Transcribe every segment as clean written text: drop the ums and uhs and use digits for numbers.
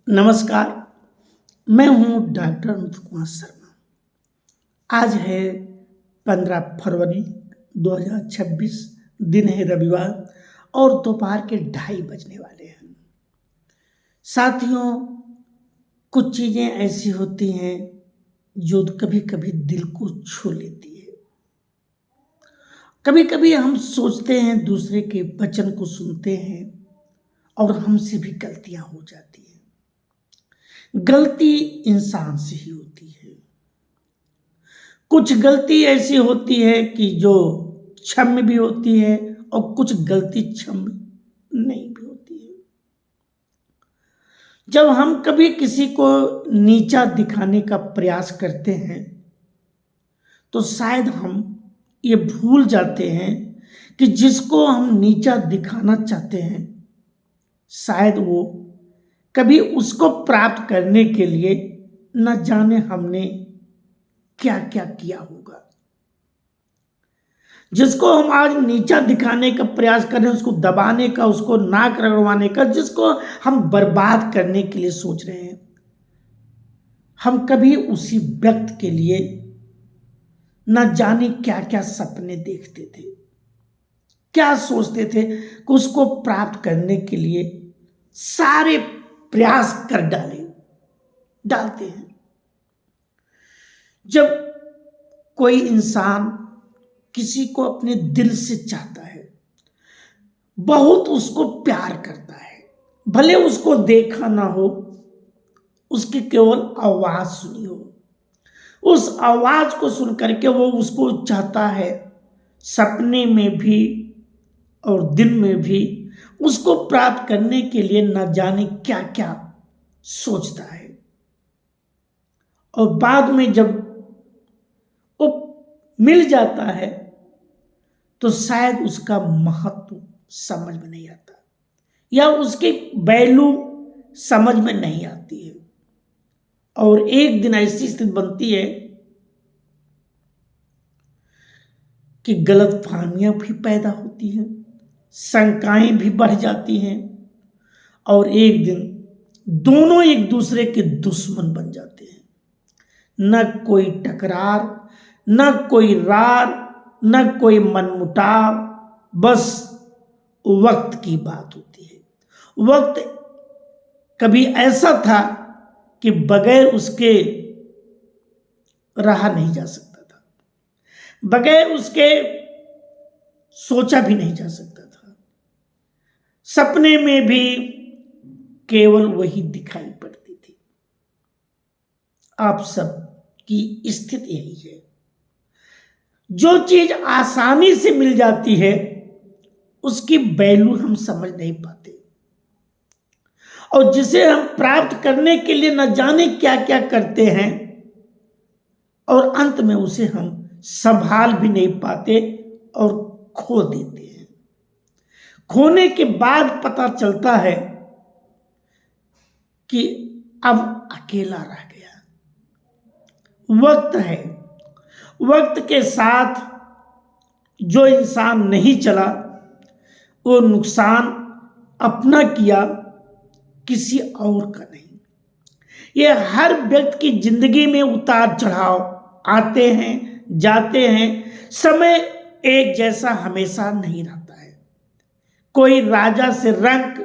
नमस्कार। मैं हूं डॉक्टर अमित कुमार शर्मा। आज है 15 फरवरी 2026। दिन है रविवार और दोपहर के 2:30 बजने वाले हैं। साथियों, कुछ चीज़ें ऐसी होती हैं जो कभी कभी दिल को छू लेती है। कभी कभी हम सोचते हैं, दूसरे के वचन को सुनते हैं और हमसे भी गलतियां हो जाती हैं। गलती इंसान से ही होती है। कुछ गलती ऐसी होती है कि जो क्षम्य भी होती है और कुछ गलती क्षम्य नहीं भी होती है। जब हम कभी किसी को नीचा दिखाने का प्रयास करते हैं तो शायद हम ये भूल जाते हैं कि जिसको हम नीचा दिखाना चाहते हैं शायद वो कभी उसको प्राप्त करने के लिए न जाने हमने क्या क्या किया होगा। जिसको हम आज नीचा दिखाने का प्रयास कर रहे हैं, उसको दबाने का, उसको नाक रगड़वाने का, जिसको हम बर्बाद करने के लिए सोच रहे हैं, हम कभी उसी व्यक्ति के लिए न जाने क्या क्या सपने देखते थे, क्या सोचते थे कि उसको प्राप्त करने के लिए सारे प्रयास कर डालते हैं। जब कोई इंसान किसी को अपने दिल से चाहता है, बहुत उसको प्यार करता है, भले उसको देखा ना हो, उसकी केवल आवाज सुनी हो, उस आवाज को सुन करके वो उसको चाहता है, सपने में भी और दिन में भी उसको प्राप्त करने के लिए न जाने क्या क्या सोचता है। और बाद में जब वो मिल जाता है तो शायद उसका महत्व समझ में नहीं आता या उसकी वैल्यू समझ में नहीं आती है। और एक दिन ऐसी स्थिति बनती है कि गलतफहमियां भी पैदा होती हैं, शंकाएं भी बढ़ जाती हैं और एक दिन दोनों एक दूसरे के दुश्मन बन जाते हैं। न कोई टकरार, न कोई रार, न कोई मनमुटाव, बस वक्त की बात होती है। वक्त कभी ऐसा था कि बगैर उसके रहा नहीं जा सकता था, बगैर उसके सोचा भी नहीं जा सकता था। सपने में भी केवल वही दिखाई पड़ती थी। आप सब की स्थिति यही है। जो चीज आसानी से मिल जाती है उसकी वैल्यू हम समझ नहीं पाते और जिसे हम प्राप्त करने के लिए न जाने क्या क्या करते हैं और अंत में उसे हम संभाल भी नहीं पाते और खो देते हैं। खोने के बाद पता चलता है कि अब अकेला रह गया। वक्त है, वक्त के साथ जो इंसान नहीं चला वो नुकसान अपना किया, किसी और का नहीं। ये हर व्यक्ति की जिंदगी में उतार चढ़ाव आते हैं, जाते हैं। समय एक जैसा हमेशा नहीं रहता है। कोई राजा से रंक,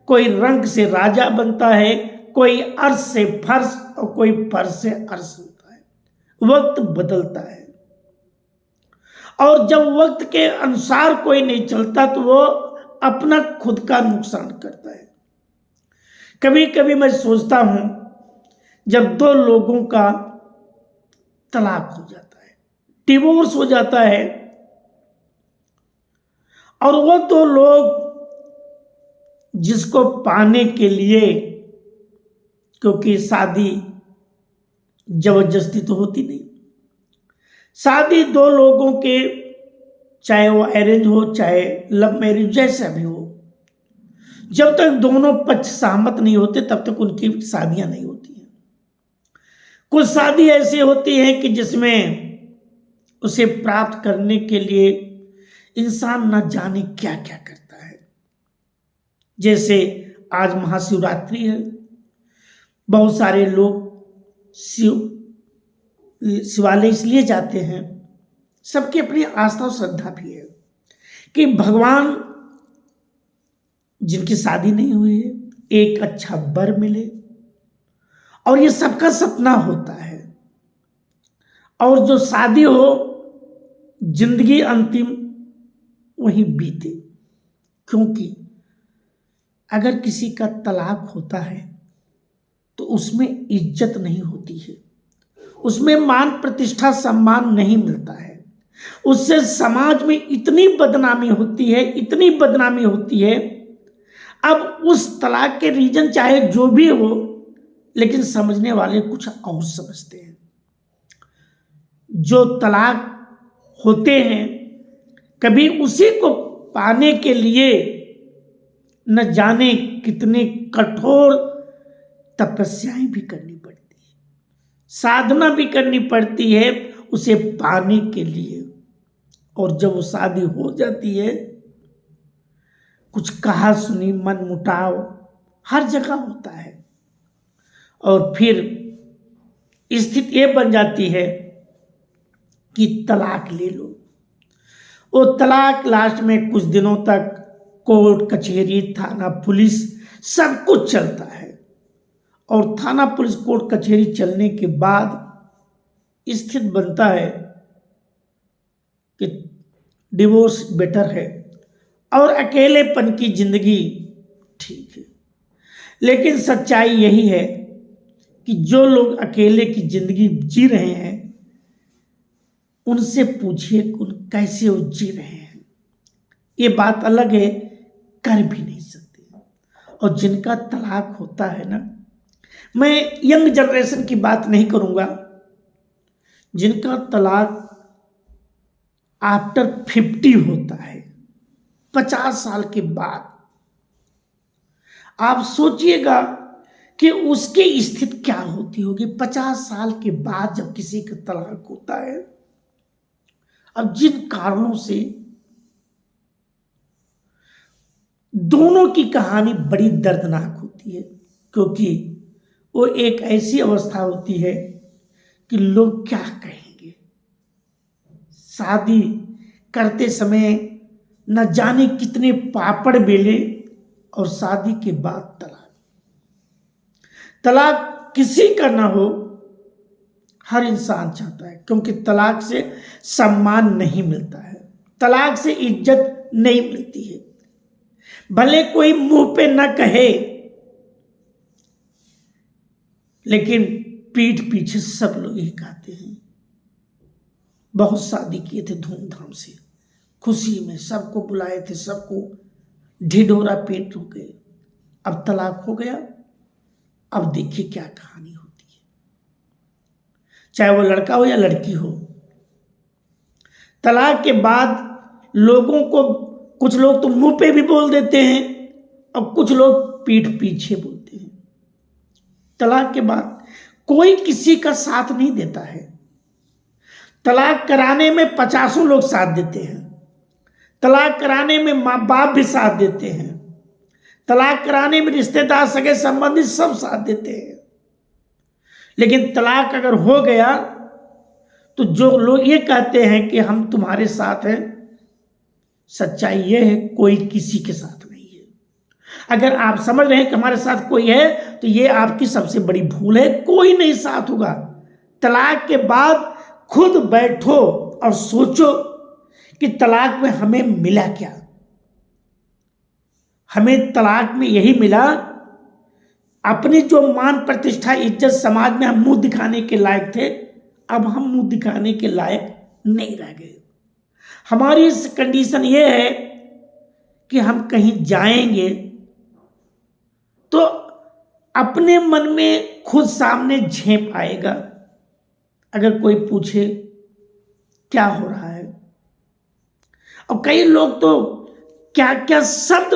कोई रंक से राजा बनता है, कोई अर्श से फर्श और कोई फर्श से अर्श होता है। वक्त बदलता है और जब वक्त के अनुसार कोई नहीं चलता तो वो अपना खुद का नुकसान करता है। कभी कभी मैं सोचता हूं, जब दो लोगों का तलाक हो जाता है, डिवोर्स हो जाता है और वो दो लोग जिसको पाने के लिए, क्योंकि शादी जबरदस्ती तो होती नहीं, शादी दो लोगों के, चाहे वो अरेंज हो चाहे लव मैरिज जैसा भी हो, जब तक दोनों पक्ष सहमत नहीं होते तब तक उनकी शादियां नहीं होती हैं। कुछ शादी ऐसी होती है कि जिसमें उसे प्राप्त करने के लिए इंसान न जाने क्या क्या करता है। जैसे आज महाशिवरात्रि है, बहुत सारे लोग शिवालय इसलिए जाते हैं, सबकी अपनी आस्था और श्रद्धा भी है कि भगवान जिनकी शादी नहीं हुई है एक अच्छा वर मिले, और ये सबका सपना होता है। और जो शादी हो जिंदगी अंतिम वही बीते, क्योंकि अगर किसी का तलाक होता है तो उसमें इज्जत नहीं होती है, उसमें मान प्रतिष्ठा सम्मान नहीं मिलता है, उससे समाज में इतनी बदनामी होती है, इतनी बदनामी होती है। अब उस तलाक के रीजन चाहे जो भी हो, लेकिन समझने वाले कुछ और समझते हैं। जो तलाक होते हैं कभी उसी को पाने के लिए न जाने कितने कठोर तपस्याएं भी करनी पड़ती है, साधना भी करनी पड़ती है उसे पाने के लिए। और जब वो शादी हो जाती है, कुछ कहा सुनी मन मुटाव हर जगह होता है, और फिर स्थिति ये बन जाती है कि तलाक ले लो। वो तलाक लास्ट में कुछ दिनों तक कोर्ट कचहरी थाना पुलिस सब कुछ चलता है, और थाना पुलिस कोर्ट कचहरी चलने के बाद स्थिति बनता है कि डिवोर्स बेटर है और अकेलेपन की जिंदगी ठीक है। लेकिन सच्चाई यही है कि जो लोग अकेले की जिंदगी जी रहे हैं उनसे पूछिए कि उन कैसे वो जी रहे हैं। ये बात अलग है, कर भी नहीं सकते। और जिनका तलाक होता है ना, मैं यंग जनरेशन की बात नहीं करूंगा, जिनका तलाक आफ्टर 50 होता है, 50 साल के बाद, आप सोचिएगा कि उसकी स्थिति क्या होती होगी 50 साल के बाद जब किसी का तलाक होता है। अब जिन कारणों से दोनों की कहानी बड़ी दर्दनाक होती है, क्योंकि वो एक ऐसी अवस्था होती है कि लोग क्या कहेंगे। शादी करते समय न जाने कितने पापड़ बेले, और शादी के बाद तलाक। तलाक किसी का ना हो, हर इंसान चाहता है, क्योंकि तलाक से सम्मान नहीं मिलता है, तलाक से इज्जत नहीं मिलती है। भले कोई मुंह पे न कहे, लेकिन पीठ पीछे सब लोग यही कहते हैं। बहुत शादी किए थे धूमधाम से, खुशी में सबको बुलाए थे, सबको ढिढोरा पेट हो गए, अब तलाक हो गया। अब देखिए क्या कहानी होती है, चाहे वो लड़का हो या लड़की हो। तलाक के बाद लोगों को, कुछ लोग तो मुंह पे भी बोल देते हैं और कुछ लोग पीठ पीछे बोलते हैं। तलाक के बाद कोई किसी का साथ नहीं देता है। तलाक कराने में 50 लोग साथ देते हैं, तलाक कराने में माँ बाप भी साथ देते हैं, तलाक कराने में रिश्तेदार सगे संबंधी सब साथ देते हैं। लेकिन तलाक अगर हो गया तो जो लोग ये कहते हैं कि हम तुम्हारे साथ हैं, सच्चाई ये है कोई किसी के साथ नहीं है। अगर आप समझ रहे हैं कि हमारे साथ कोई है तो ये आपकी सबसे बड़ी भूल है, कोई नहीं साथ होगा। तलाक के बाद खुद बैठो और सोचो कि तलाक में हमें मिला क्या। हमें तलाक में यही मिला, अपनी जो मान प्रतिष्ठा इज्जत समाज में हम मुंह दिखाने के लायक थे, अब हम मुंह दिखाने के लायक नहीं रह गए। हमारी इस कंडीशन ये है कि हम कहीं जाएंगे तो अपने मन में खुद सामने झेप आएगा। अगर कोई पूछे क्या हो रहा है, और कई लोग तो क्या क्या शब्द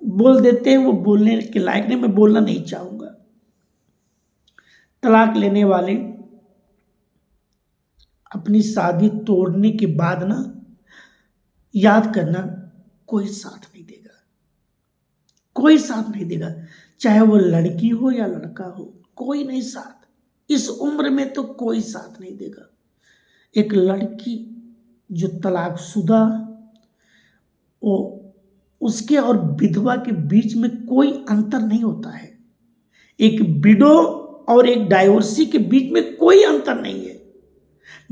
बोल देते हैं, वो बोलने के लायक नहीं, मैं बोलना नहीं चाहूंगा। तलाक लेने वाले अपनी शादी तोड़ने के बाद ना याद करना, कोई साथ नहीं देगा, कोई साथ नहीं देगा। चाहे वो लड़की हो या लड़का हो, कोई नहीं साथ, इस उम्र में तो कोई साथ नहीं देगा। एक लड़की जो तलाकशुदा, वो उसके और विधवा के बीच में कोई अंतर नहीं होता है। एक विडो और एक डाइवोर्सी के बीच में कोई अंतर नहीं है।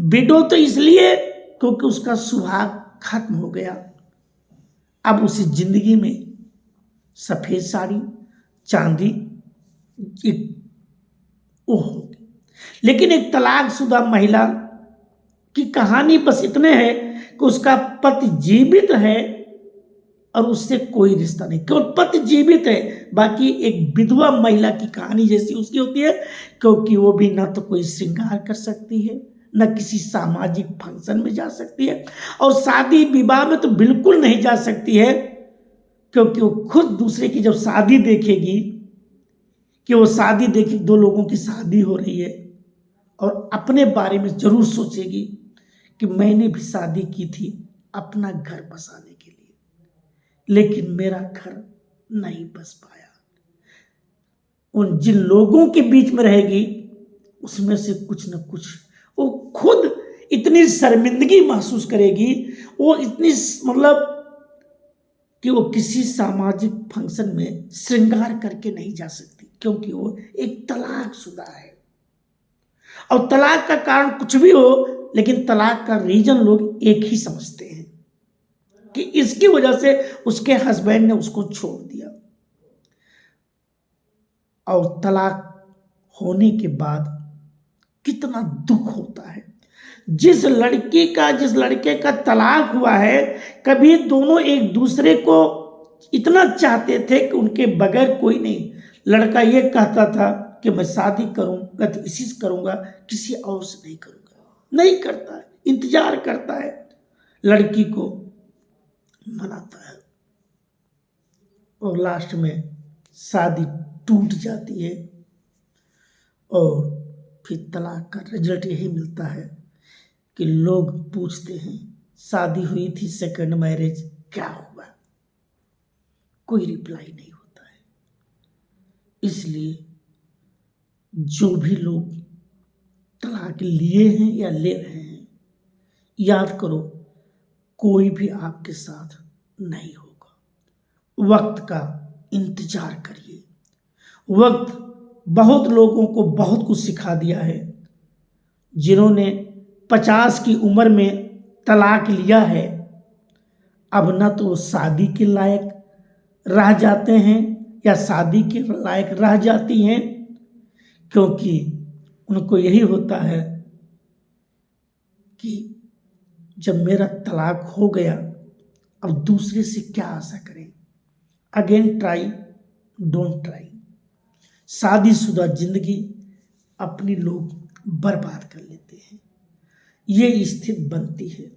विडो तो इसलिए क्योंकि उसका सुहाग खत्म हो गया, अब उसी जिंदगी में सफेद साड़ी, चांदी एक वो होगी। लेकिन एक तलाकशुदा महिला की कहानी बस इतने है कि उसका पति जीवित है और उससे कोई रिश्ता नहीं, केवल पति जीवित है। बाकी एक विधवा महिला की कहानी जैसी उसकी होती है, क्योंकि वो भी ना तो कोई श्रृंगार कर सकती है, न किसी सामाजिक फंक्शन में जा सकती है, और शादी विवाह में तो बिल्कुल नहीं जा सकती है, क्योंकि वो खुद दूसरे की जब शादी देखेगी, कि वो शादी देखी, दो लोगों की शादी हो रही है, और अपने बारे में जरूर सोचेगी कि मैंने भी शादी की थी अपना घर बसाने के लिए, लेकिन मेरा घर नहीं बस पाया। उन जिन लोगों के बीच में रहेगी उसमें से कुछ न कुछ वो खुद इतनी शर्मिंदगी महसूस करेगी, वो इतनी मतलब कि वो किसी सामाजिक फंक्शन में श्रृंगार करके नहीं जा सकती, क्योंकि वो एक तलाकशुदा है। और तलाक का कारण कुछ भी हो, लेकिन तलाक का रीजन लोग एक ही समझते हैं कि इसकी वजह से उसके हस्बैंड ने उसको छोड़ दिया। और तलाक होने के बाद कितना दुख होता है। जिस लड़के का तलाक हुआ है, कभी दोनों एक दूसरे को इतना चाहते थे कि उनके बगैर कोई नहीं। लड़का ये कहता था कि मैं शादी करूंगा तो इसी से करूंगा, किसी और से नहीं करूंगा। नहीं करता है, इंतजार करता है, लड़की को मनाता है, और लास्ट में शादी टूट जाती है, और फिर तलाक का रिजल्ट यही मिलता है कि लोग पूछते हैं शादी हुई थी, सेकंड मैरिज क्या हुआ? कोई रिप्लाई नहीं होता है। इसलिए जो भी लोग तलाक लिए हैं या ले रहे हैं, याद करो कोई भी आपके साथ नहीं होगा। वक्त का इंतजार करिए। वक्त बहुत लोगों को बहुत कुछ सिखा दिया है। जिन्होंने 50 की उम्र में तलाक लिया है, अब ना तो शादी के लायक रह जाते हैं या शादी के लायक रह जाती हैं, क्योंकि उनको यही होता है कि जब मेरा तलाक हो गया, अब दूसरे से क्या आशा करें। Again try, don't try. शादीशुदा जिंदगी अपनी लोग बर्बाद कर लेते हैं, ये स्थिति बनती है।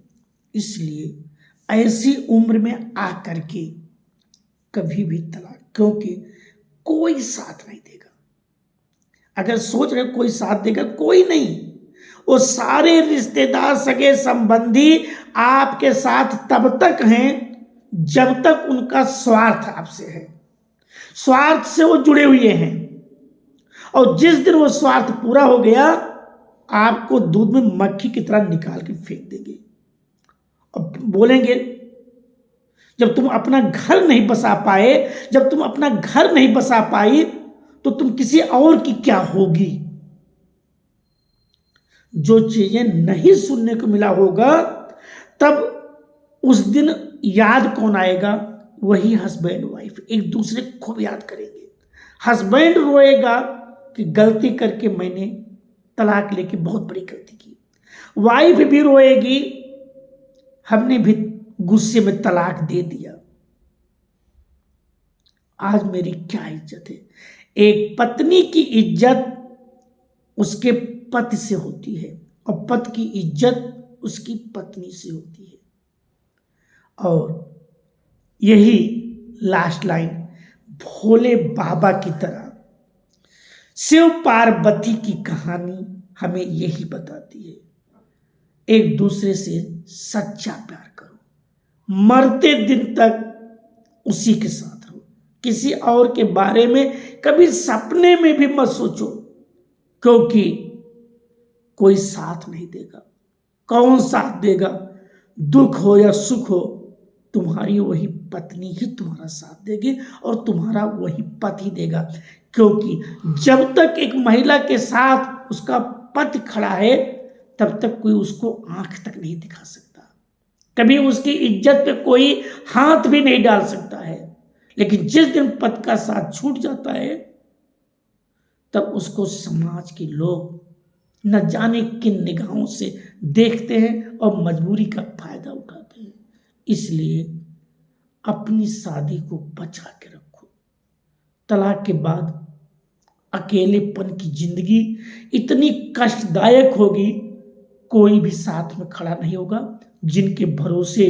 इसलिए ऐसी उम्र में आकर के कभी भी तलाक, क्योंकि कोई साथ नहीं देगा। अगर सोच रहे कोई साथ देगा, कोई नहीं। वो सारे रिश्तेदार, सगे संबंधी आपके साथ तब तक हैं जब तक उनका स्वार्थ आपसे है। स्वार्थ से वो जुड़े हुए हैं, और जिस दिन वो स्वार्थ पूरा हो गया, आपको दूध में मक्खी की तरह निकाल के फेंक देंगे और बोलेंगे जब तुम अपना घर नहीं बसा पाए, जब तुम अपना घर नहीं बसा पाई, तो तुम किसी और की क्या होगी। जो चीजें नहीं सुनने को मिला होगा, तब उस दिन याद कौन आएगा? वही हस्बैंड वाइफ एक दूसरे को खूब याद करेंगे। हस्बैंड रोएगा कि गलती करके मैंने तलाक लेके बहुत बड़ी गलती की। वाइफ भी रोएगी, हमने भी गुस्से में तलाक दे दिया, आज मेरी क्या इज्जत है। एक पत्नी की इज्जत उसके पति से होती है, और पति की इज्जत उसकी पत्नी से होती है। और यही लास्ट लाइन भोले बाबा की तरह शिव पार्वती की कहानी हमें यही बताती है, एक दूसरे से सच्चा प्यार करो, मरते दिन तक उसी के साथ रहो। किसी और के बारे में कभी सपने में भी मत सोचो, क्योंकि कोई साथ नहीं देगा। कौन साथ देगा? दुख हो या सुख हो, तुम्हारी वही पत्नी ही तुम्हारा साथ देगी और तुम्हारा वही पति देगा। क्योंकि जब तक एक महिला के साथ उसका पति खड़ा है, तब तक कोई उसको आंख तक नहीं दिखा सकता, कभी उसकी इज्जत पे कोई हाथ भी नहीं डाल सकता है। लेकिन जिस दिन पति का साथ छूट जाता है, तब उसको समाज के लोग न जाने किन निगाहों से देखते हैं और मजबूरी का फायदा उठाते हैं। इसलिए अपनी शादी को बचा के रखो। तलाक के बाद अकेलेपन की जिंदगी इतनी कष्टदायक होगी, कोई भी साथ में खड़ा नहीं होगा। जिनके भरोसे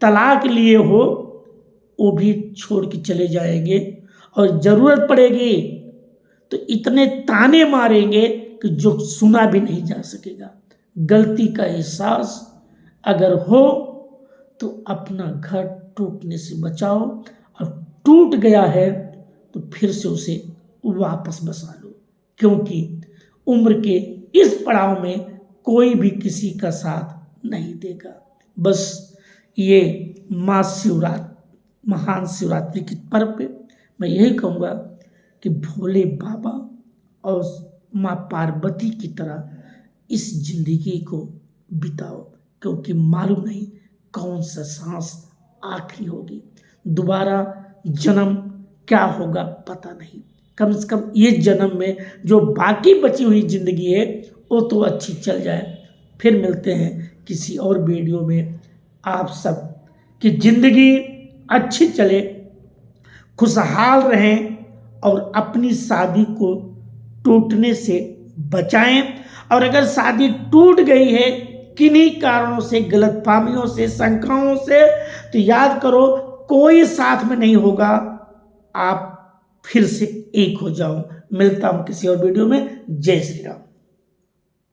तलाक लिए हो, वो भी छोड़ के चले जाएंगे और जरूरत पड़ेगी तो इतने ताने मारेंगे कि जो सुना भी नहीं जा सकेगा। गलती का एहसास अगर हो तो अपना घर टूटने से बचाओ, और टूट गया है तो फिर से उसे वापस बसा लो, क्योंकि उम्र के इस पड़ाव में कोई भी किसी का साथ नहीं देगा। बस ये महान शिवरात्रि के पर्व पे मैं यही कहूँगा कि भोले बाबा और माँ पार्वती की तरह इस जिंदगी को बिताओ, क्योंकि मालूम नहीं कौन सा सांस आखिरी होगी। दोबारा जन्म क्या होगा पता नहीं। कम से कम ये जन्म में जो बाकी बची हुई जिंदगी है वो तो अच्छी चल जाए। फिर मिलते हैं किसी और वीडियो में। आप सब की जिंदगी अच्छी चले, खुशहाल रहें और अपनी शादी को टूटने से बचाएं। और अगर शादी टूट गई है किन्हीं कारणों से, गलतफहमियों से, शंकाओं से, तो याद करो कोई साथ में नहीं होगा, आप फिर से एक हो जाओ। मिलता हूं किसी और वीडियो में। जय श्री राम।